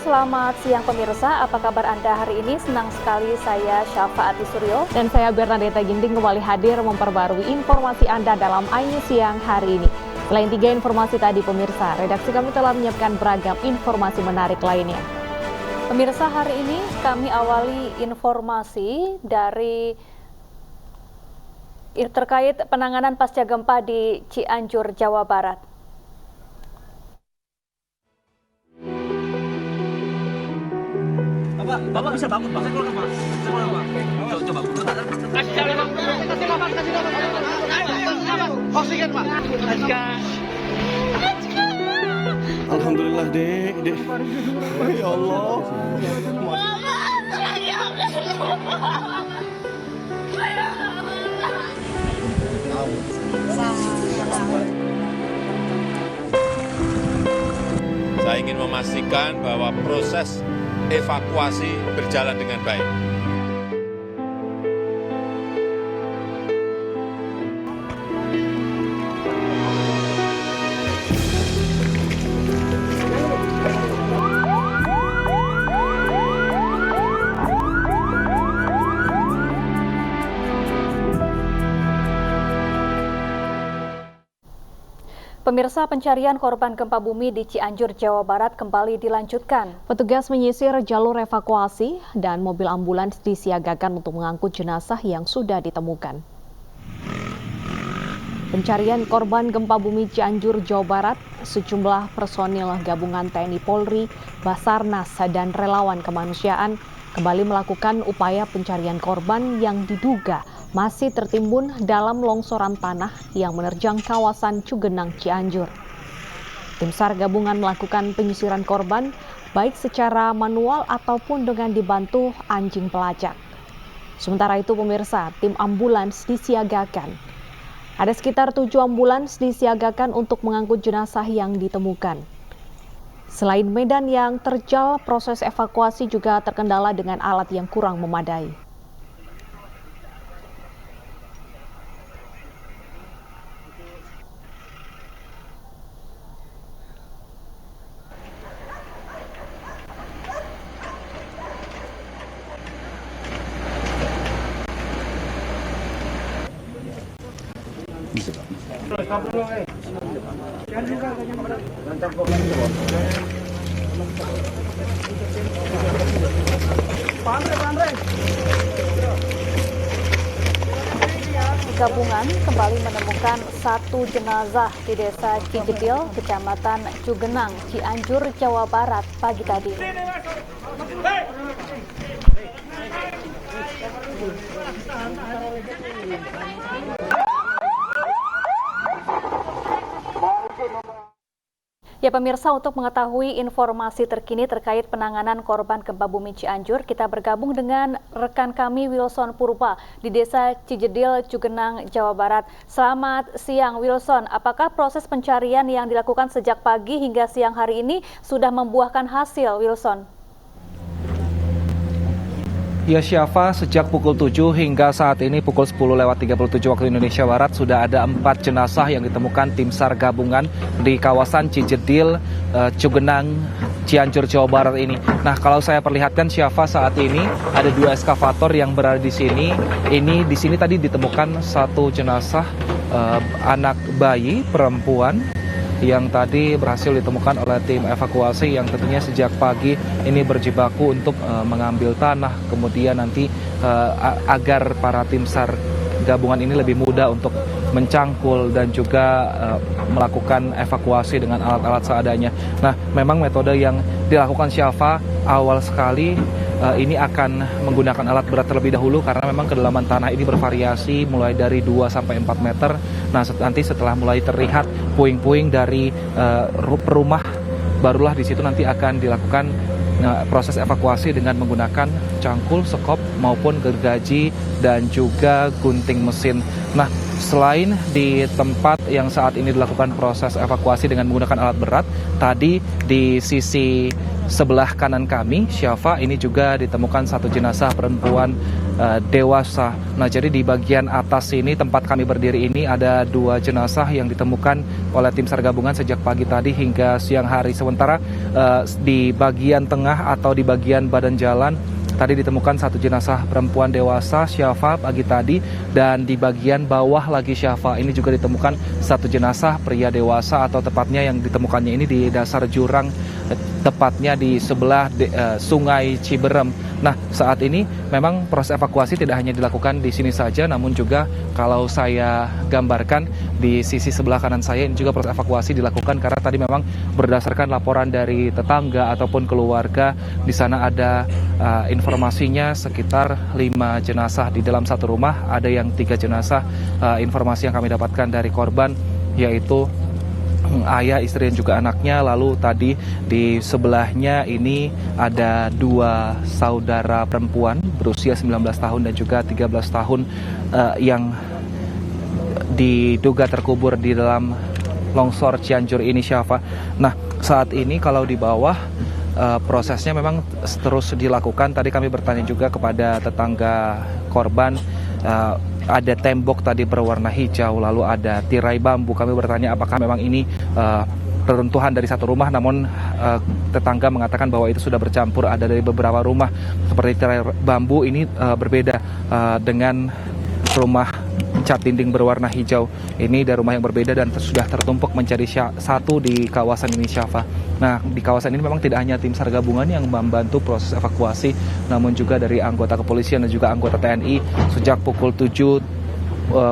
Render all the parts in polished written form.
selamat siang pemirsa. Apa kabar Anda hari ini? Senang sekali saya Syafa Ati Suryo. Dan saya Bernadetta Ginting kembali hadir memperbarui informasi Anda dalam AI Siang hari ini. Selain 3 informasi tadi pemirsa, redaksi kami telah menyiapkan beragam informasi menarik lainnya. Pemirsa, hari ini kami awali informasi dari terkait penanganan pasca gempa di Cianjur, Jawa Barat. Bapak bisa bangun, Pak. Saya keluar, Pak. Coba. Kasih oksigen, Pak. Alhamdulillah, Dek. Ya Allah. Saya ingin memastikan bahwa proses evakuasi berjalan dengan baik. Pemirsa, pencarian korban gempa bumi di Cianjur, Jawa Barat kembali dilanjutkan. Petugas menyisir jalur evakuasi dan mobil ambulans disiagakan untuk mengangkut jenazah yang sudah ditemukan. Pencarian korban gempa bumi Cianjur, Jawa Barat, sejumlah personil gabungan TNI Polri, Basarnas, dan relawan kemanusiaan kembali melakukan upaya pencarian korban yang diduga masih tertimbun dalam longsoran tanah yang menerjang kawasan Cugenang, Cianjur. Tim SAR gabungan melakukan penyisiran korban baik secara manual ataupun dengan dibantu anjing pelacak. Sementara itu pemirsa, tim ambulans disiagakan. Ada sekitar 7 ambulans disiagakan untuk mengangkut jenazah yang ditemukan. Selain medan yang terjal, proses evakuasi juga terkendala dengan alat yang kurang memadai. Gabungan kembali menemukan 1 jenazah di Desa Cijedil, Kecamatan Cugenang, Cianjur, Jawa Barat pagi tadi. Ya pemirsa, untuk mengetahui informasi terkini terkait penanganan korban gempa bumi Cianjur, kita bergabung dengan rekan kami Wilson Purba di Desa Cijedil, Cugenang, Jawa Barat. Selamat siang Wilson, apakah proses pencarian yang dilakukan sejak pagi hingga siang hari ini sudah membuahkan hasil, Wilson? Ya Syafa, sejak pukul 7 hingga saat ini pukul 10:37 waktu Indonesia Barat sudah ada 4 jenazah yang ditemukan tim SAR gabungan di kawasan Cijedil, Cugenang, Cianjur, Jawa Barat ini. Nah, kalau saya perlihatkan Syafa, saat ini ada 2 eskavator yang berada di sini. Di sini tadi ditemukan 1 jenazah anak bayi perempuan yang tadi berhasil ditemukan oleh tim evakuasi yang tentunya sejak pagi ini berjibaku untuk mengambil tanah, kemudian nanti agar para tim SAR gabungan ini lebih mudah untuk mencangkul dan juga melakukan evakuasi dengan alat-alat seadanya. Nah, memang metode yang dilakukan Syafa awal sekali ini akan menggunakan alat berat terlebih dahulu karena memang kedalaman tanah ini bervariasi mulai dari 2 sampai 4 meter. Nah, nanti setelah mulai terlihat puing-puing dari rumah, barulah di situ nanti akan dilakukan proses evakuasi dengan menggunakan cangkul, sekop maupun gergaji dan juga gunting mesin. Nah, selain di tempat yang saat ini dilakukan proses evakuasi dengan menggunakan alat berat, tadi di sisi sebelah kanan kami, Syafa, ini juga ditemukan satu jenazah perempuan dewasa. Nah, jadi di bagian atas ini tempat kami berdiri ini ada 2 jenazah yang ditemukan oleh tim SAR gabungan sejak pagi tadi hingga siang hari. Sementara di bagian tengah atau di bagian badan jalan tadi ditemukan satu jenazah perempuan dewasa, Syafa, pagi tadi, dan di bagian bawah lagi Syafa ini juga ditemukan satu jenazah pria dewasa, atau tepatnya yang ditemukannya ini di dasar jurang, tepatnya di sebelah Sungai Ciberem. Nah, saat ini memang proses evakuasi tidak hanya dilakukan di sini saja, namun juga kalau saya gambarkan di sisi sebelah kanan saya ini juga proses evakuasi dilakukan karena tadi memang berdasarkan laporan dari tetangga ataupun keluarga, di sana ada informasinya sekitar 5 jenazah di dalam satu rumah, ada yang 3 jenazah. Informasi yang kami dapatkan dari korban yaitu ayah, istri, dan juga anaknya. Lalu tadi di sebelahnya ini ada 2 saudara perempuan berusia 19 tahun dan juga 13 tahun yang diduga terkubur di dalam longsor Cianjur ini, Syafa. Nah, saat ini kalau di bawah prosesnya memang terus dilakukan. Tadi kami bertanya juga kepada tetangga korban, ada tembok tadi berwarna hijau, lalu ada tirai bambu. Kami bertanya apakah memang ini reruntuhan dari satu rumah, namun tetangga mengatakan bahwa itu sudah bercampur, ada dari beberapa rumah. Seperti tirai bambu ini berbeda dengan rumah cat dinding berwarna hijau. Ini dari rumah yang berbeda dan sudah tertumpuk menjadi satu di kawasan ini, Syafa. Nah, di kawasan ini memang tidak hanya tim SAR gabungan yang membantu proses evakuasi, namun juga dari anggota kepolisian dan juga anggota TNI sejak pukul 7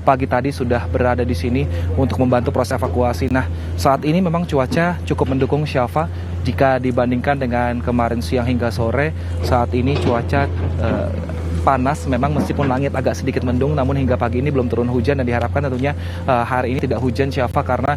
pagi tadi sudah berada di sini untuk membantu proses evakuasi. Nah, saat ini memang cuaca cukup mendukung, Syafa. Jika dibandingkan dengan kemarin siang hingga sore, saat ini cuaca panas memang, meskipun langit agak sedikit mendung, namun hingga pagi ini belum turun hujan dan diharapkan tentunya hari ini tidak hujan, Syafa, karena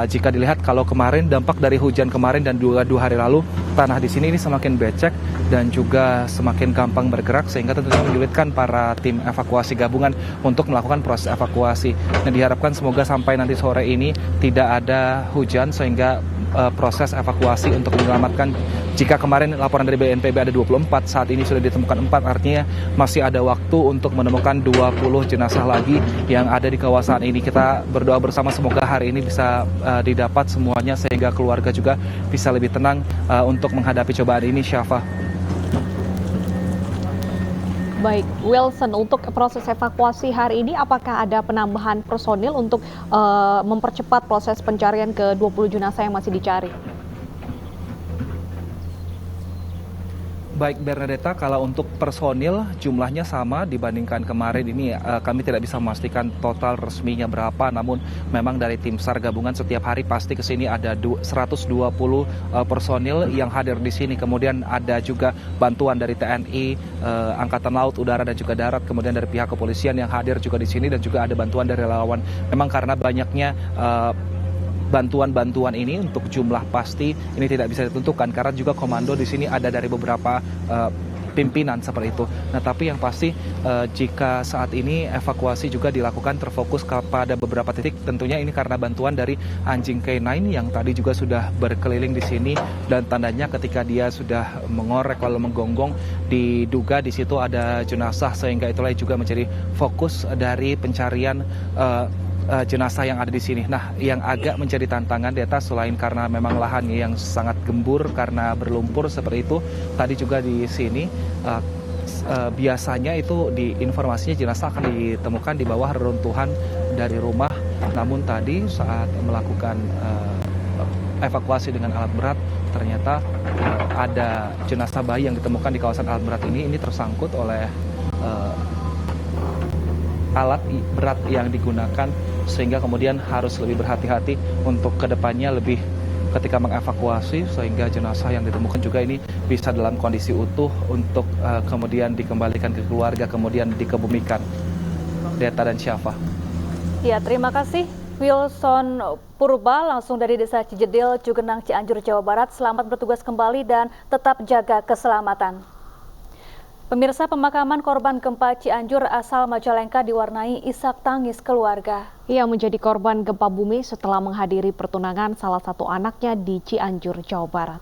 jika dilihat kalau kemarin dampak dari hujan kemarin dan 2 hari lalu, tanah di sini ini semakin becek dan juga semakin gampang bergerak sehingga tentunya menyulitkan para tim evakuasi gabungan untuk melakukan proses evakuasi. Dan diharapkan semoga sampai nanti sore ini tidak ada hujan sehingga proses evakuasi untuk menyelamatkan, jika kemarin laporan dari BNPB ada 24, saat ini sudah ditemukan 4, artinya masih ada waktu untuk menemukan 20 jenazah lagi yang ada di kawasan ini. Kita berdoa bersama semoga hari ini bisa didapat semuanya sehingga keluarga juga bisa lebih tenang untuk menghadapi cobaan ini, Syafa. Baik, Wilson, untuk proses evakuasi hari ini apakah ada penambahan personil untuk mempercepat proses pencarian ke 20 jenazah yang masih dicari? Baik, Bernadetta, kalau untuk personil jumlahnya sama dibandingkan kemarin ini, kami tidak bisa memastikan total resminya berapa, namun memang dari tim SAR gabungan setiap hari pasti ke sini ada 120 personil yang hadir di sini. Kemudian ada juga bantuan dari TNI, Angkatan Laut, Udara, dan juga Darat. Kemudian dari pihak kepolisian yang hadir juga di sini, dan juga ada bantuan dari relawan. Memang karena banyaknya bantuan-bantuan ini, untuk jumlah pasti ini tidak bisa ditentukan karena juga komando di sini ada dari beberapa pimpinan seperti itu. Nah, tapi yang pasti jika saat ini evakuasi juga dilakukan terfokus kepada beberapa titik, tentunya ini karena bantuan dari anjing K9 yang tadi juga sudah berkeliling di sini, dan tandanya ketika dia sudah mengorek lalu menggonggong, diduga di situ ada jenazah, sehingga itulah juga menjadi fokus dari pencarian jenazah yang ada di sini. Nah, yang agak menjadi tantangan di atas, selain karena memang lahannya yang sangat gembur karena berlumpur seperti itu, tadi juga di sini biasanya itu di informasinya jenazah akan ditemukan di bawah reruntuhan dari rumah. Namun tadi saat melakukan evakuasi dengan alat berat, ternyata ada jenazah bayi yang ditemukan di kawasan alat berat ini tersangkut oleh alat berat yang digunakan, sehingga kemudian harus lebih berhati-hati untuk kedepannya lebih ketika mengevakuasi, sehingga jenazah yang ditemukan juga ini bisa dalam kondisi utuh untuk kemudian dikembalikan ke keluarga, kemudian dikebumikan. Deta dan Syafa. Ya, terima kasih Wilson Purba langsung dari Desa Cijedil, Cugenang, Cianjur, Jawa Barat. Selamat bertugas kembali dan tetap jaga keselamatan. Pemirsa, pemakaman korban gempa Cianjur asal Majalengka diwarnai isak tangis keluarga. Ia menjadi korban gempa bumi setelah menghadiri pertunangan salah satu anaknya di Cianjur, Jawa Barat.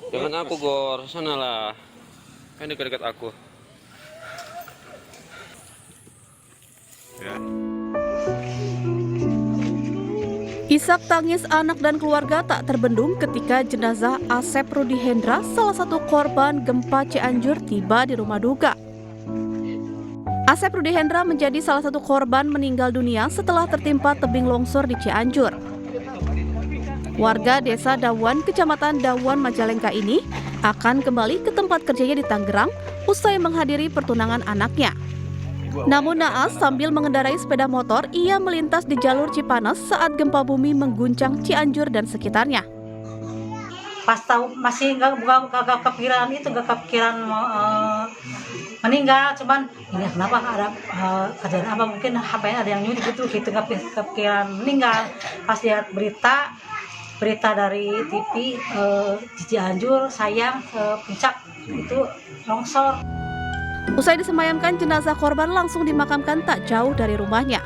Jangan aku, Gor. Sanalah. Kan dekat-dekat aku. Isak tangis anak dan keluarga tak terbendung ketika jenazah Asep Rudi Hendra, salah satu korban gempa Cianjur, tiba di rumah duka. Asep Rudi Hendra menjadi salah satu korban meninggal dunia setelah tertimpa tebing longsor di Cianjur. Warga desa Dawan, kecamatan Dawan, Majalengka ini akan kembali ke tempat kerjanya di Tangerang usai menghadiri pertunangan anaknya. Namun naas, sambil mengendarai sepeda motor, ia melintas di jalur Cipanas saat gempa bumi mengguncang Cianjur dan sekitarnya. Pas tahu masih nggak kepikiran itu, nggak kepikiran meninggal, cuman ini kenapa ada kejadian apa, mungkin HP-nya ada yang nyuri gitu nggak kepikiran meninggal. Pas lihat berita dari TV di Cianjur, sayang puncak itu longsor. Usai disemayamkan, jenazah korban langsung dimakamkan tak jauh dari rumahnya.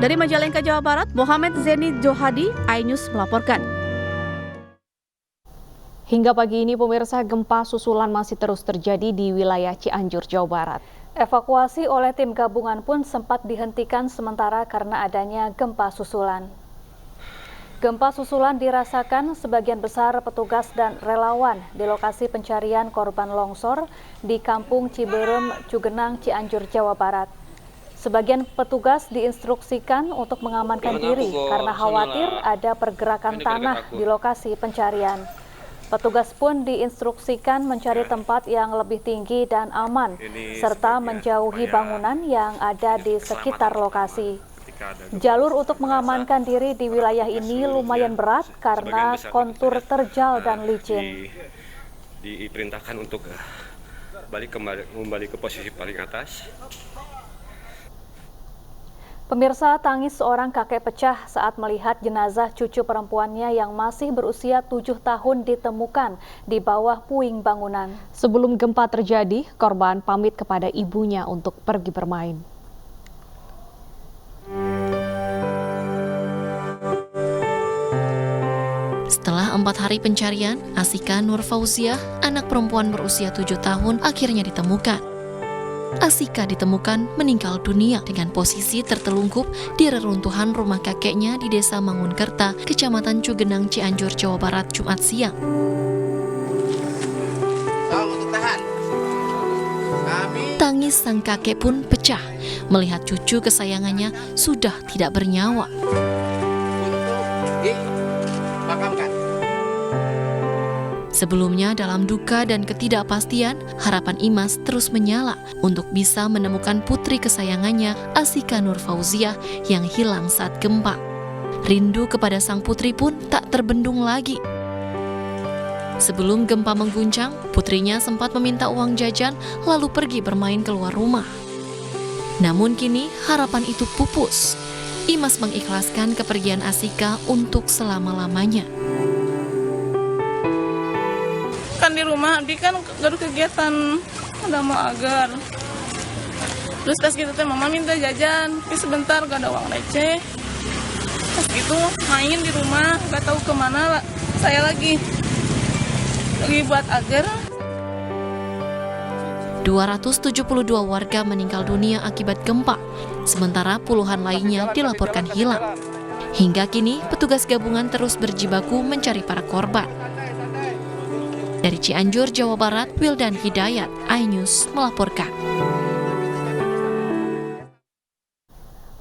Dari Majalengka, Jawa Barat, Mohamed Zeni Johadi, iNews melaporkan. Hingga pagi ini pemirsa, gempa susulan masih terus terjadi di wilayah Cianjur, Jawa Barat. Evakuasi oleh tim gabungan pun sempat dihentikan sementara karena adanya gempa susulan. Gempa susulan dirasakan sebagian besar petugas dan relawan di lokasi pencarian korban longsor di Kampung Ciberem, Cugenang, Cianjur, Jawa Barat. Sebagian petugas diinstruksikan untuk mengamankan diri karena khawatir ada pergerakan tanah di lokasi pencarian. Petugas pun diinstruksikan mencari tempat yang lebih tinggi dan aman, serta menjauhi bangunan yang ada di sekitar lokasi. Jalur untuk mengamankan diri di wilayah ini lumayan berat karena kontur terjal dan licin. Diperintahkan untuk kembali ke posisi paling atas. Pemirsa, tangis seorang kakek pecah saat melihat jenazah cucu perempuannya yang masih berusia 7 tahun ditemukan di bawah puing bangunan. Sebelum gempa terjadi, korban pamit kepada ibunya untuk pergi bermain. Setelah 4 hari pencarian, Asika Nur Fauziah, anak perempuan berusia 7 tahun, akhirnya ditemukan. Asika ditemukan meninggal dunia dengan posisi tertelungkup di reruntuhan rumah kakeknya di Desa Mangunkerta, Kecamatan Cugenang, Cianjur, Jawa Barat, Jumat siang. Tangis sang kakek pun pecah melihat cucu kesayangannya sudah tidak bernyawa. Sebelumnya dalam duka dan ketidakpastian, harapan Imas terus menyala untuk bisa menemukan putri kesayangannya, Asika Nur Fauziah, yang hilang saat gempa. Rindu kepada sang putri pun tak terbendung lagi. Sebelum gempa mengguncang, putrinya sempat meminta uang jajan lalu pergi bermain keluar rumah. Namun kini harapan itu pupus. Imas mengikhlaskan kepergian Asika untuk selama-lamanya. Kan di rumah, Abi kan gak ada kegiatan, udah mau agar. Terus pas gitu teh mama minta jajan, tapi sebentar gak ada uang receh. Pas gitu main di rumah, gak tahu kemana saya lagi buat agar. 272 warga meninggal dunia akibat gempa, sementara puluhan lainnya dilaporkan hilang. Hingga kini, petugas gabungan terus berjibaku mencari para korban. Dari Cianjur, Jawa Barat, Wildan Hidayat, iNews melaporkan.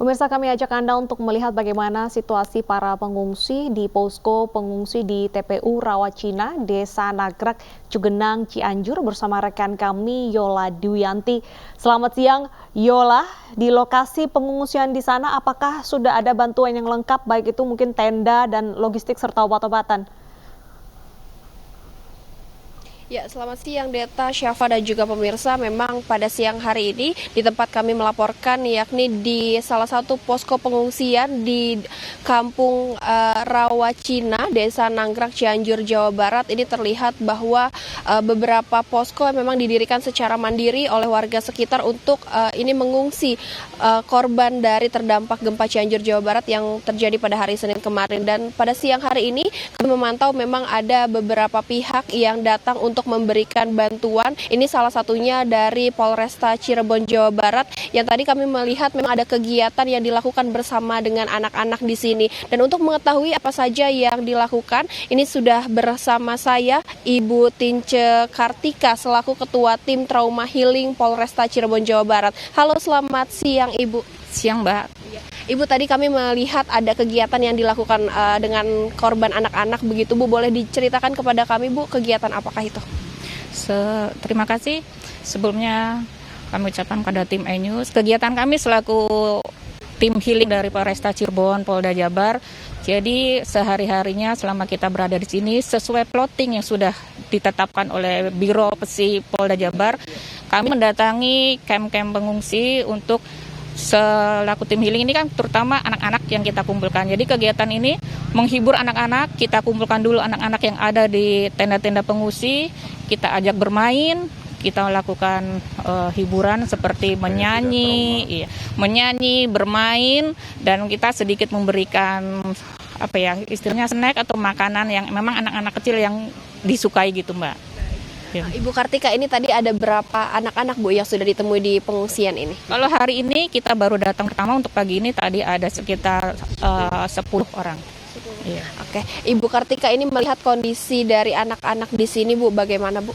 Pemirsa, kami ajak Anda untuk melihat bagaimana situasi para pengungsi di posko pengungsi di TPU Rawacina, Desa Nagrak, Cugenang, Cianjur bersama rekan kami Yola Dwianti. Selamat siang Yola, di lokasi pengungsian di sana apakah sudah ada bantuan yang lengkap, baik itu mungkin tenda dan logistik serta obat-obatan? Ya, selamat siang Deta, Syafa dan juga pemirsa. Memang pada siang hari ini di tempat kami melaporkan, yakni di salah satu posko pengungsian di Kampung Rawacina, Desa Nanggrek, Cianjur, Jawa Barat. Ini terlihat bahwa beberapa posko yang memang didirikan secara mandiri oleh warga sekitar untuk ini mengungsi korban dari terdampak gempa Cianjur, Jawa Barat yang terjadi pada hari Senin kemarin. Dan pada siang hari ini kami memantau memang ada beberapa pihak yang datang untuk memberikan bantuan. Ini salah satunya dari Polresta Cirebon, Jawa Barat, yang tadi kami melihat memang ada kegiatan yang dilakukan bersama dengan anak-anak di sini. Dan untuk mengetahui apa saja yang dilakukan, ini sudah bersama saya Ibu Tince Kartika selaku Ketua Tim Trauma Healing Polresta Cirebon, Jawa Barat. Halo, selamat siang Ibu. Siang Mbak. Ibu, tadi kami melihat ada kegiatan yang dilakukan dengan korban anak-anak begitu Bu. Boleh diceritakan kepada kami Bu, kegiatan apakah itu? Terima kasih. Sebelumnya kami ucapkan pada tim E-News, kegiatan kami selaku tim healing dari Polresta Cirebon, Polda Jabar. Jadi sehari-harinya selama kita berada di sini sesuai plotting yang sudah ditetapkan oleh Biro Pesi Polda Jabar, kami mendatangi camp-camp pengungsi untuk selaku tim healing ini kan terutama anak-anak yang kita kumpulkan. Jadi kegiatan ini menghibur anak-anak, kita kumpulkan dulu anak-anak yang ada di tenda-tenda pengungsi, kita ajak bermain, kita lakukan hiburan seperti menyanyi, bermain, dan kita sedikit memberikan istilahnya snack atau makanan yang memang anak-anak kecil yang disukai gitu Mbak. Ibu Kartika, ini tadi ada berapa anak-anak Bu yang sudah ditemui di pengungsian ini? Kalau hari ini kita baru datang pertama untuk pagi ini, tadi ada sekitar 10 orang. Iya. Oke, Ibu Kartika, ini melihat kondisi dari anak-anak di sini Bu, bagaimana Bu?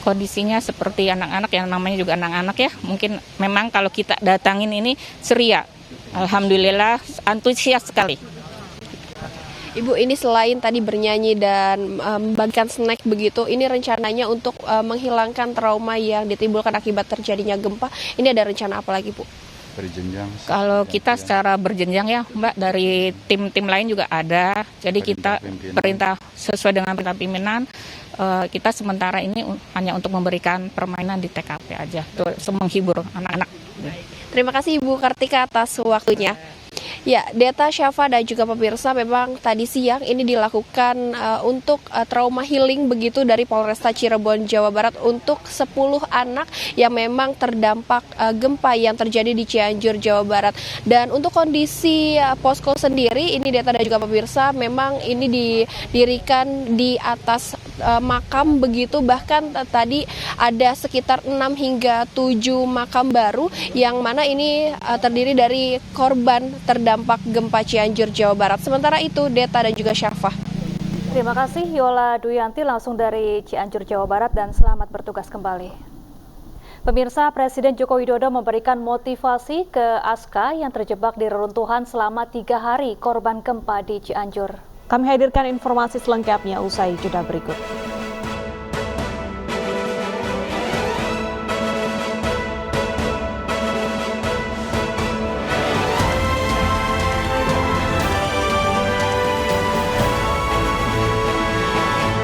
Kondisinya seperti anak-anak yang namanya juga anak-anak ya, mungkin memang kalau kita datangin ini ceria. Alhamdulillah antusias sekali. Ibu, ini selain tadi bernyanyi dan membagikan snack begitu, ini rencananya untuk menghilangkan trauma yang ditimbulkan akibat terjadinya gempa. Ini ada rencana apa lagi Bu? Berjenjang. Kalau kita secara berjenjang ya Mbak, dari tim-tim lain juga ada. Jadi kita perintah sesuai dengan perintah pimpinan, kita sementara ini hanya untuk memberikan permainan di TKP aja, tuh menghibur anak-anak. Terima kasih Ibu Kartika atas waktunya. Ya, Deta, Syafa dan juga pemirsa, memang tadi siang ini dilakukan untuk trauma healing begitu dari Polresta Cirebon, Jawa Barat untuk 10 anak yang memang terdampak gempa yang terjadi di Cianjur, Jawa Barat. Dan untuk kondisi posko sendiri, ini Deta dan juga pemirsa, memang ini didirikan di atas makam begitu, bahkan tadi ada sekitar 6 hingga 7 makam baru yang mana ini terdiri dari korban terdampak gempa Cianjur, Jawa Barat. Sementara itu, Deta dan juga Syafa. Terima kasih Yola Duyanti langsung dari Cianjur, Jawa Barat, dan selamat bertugas kembali. Pemirsa, Presiden Joko Widodo memberikan motivasi ke Aska yang terjebak di reruntuhan selama 3 hari korban gempa di Cianjur. Kami hadirkan informasi selengkapnya usai jeda berikut.